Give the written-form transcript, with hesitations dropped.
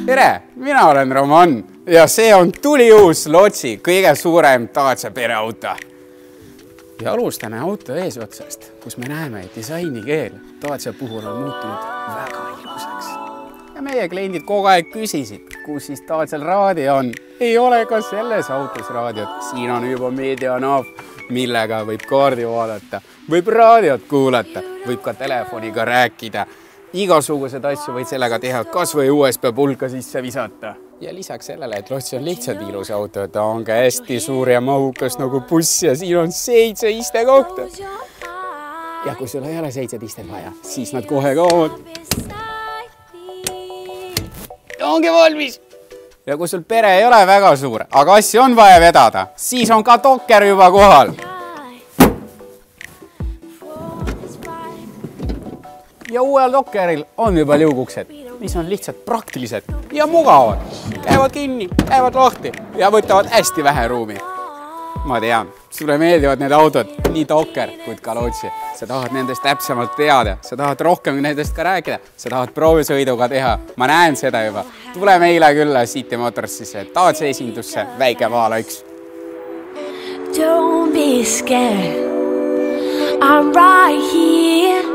Tere, mina olen Roman ja see on tuliuus Lotsi kõige suurem Dacia pereauto. Ja alustame auto eesotsast, kus me näeme, et disainikeel Dacia puhul on muutunud väga ilusaks. Ja meie kliendid kogu aeg küsisid, kus siis Dacial raadio on. Ei ole ka selles autos raadiot. Siin on juba meedianaab, millega võib kaardi vaadata, võib raadiot kuulata, võib ka telefoniga rääkida. Igasugused asju võid sellega teha, kas või USB pulka sisse visata. Ja lisaks sellele, et Lotsi on lihtsalt ilus auto, ta on ka hästi suur ja mahukas nagu buss ja siin on 7 istekohta. Ja kui sul ei ole 7 istet vaja, siis nad kohe kaovad. Ongi valmis! Ja kui sul pere ei ole väga suur, aga asju on vaja vedada, siis on ka dokker juba kohal. Ja uuel dokkeril on juba liuguksed, mis on lihtsalt praktilised ja mugavad. Käivad kinni, käivad lahti ja võtavad hästi vähe ruumi. Ma tean, sulle meeldivad need autod, nii dokker kui ka Lotsi. Sa tahad nendest täpsemalt teada, sa tahad rohkem nendest ka rääkida, sa tahad proovisõiduga teha. Ma näen seda juba. Tule meile külla City Motorsisse, Dacia esindusse, väike maala 1. Don't be scared, I'm right here.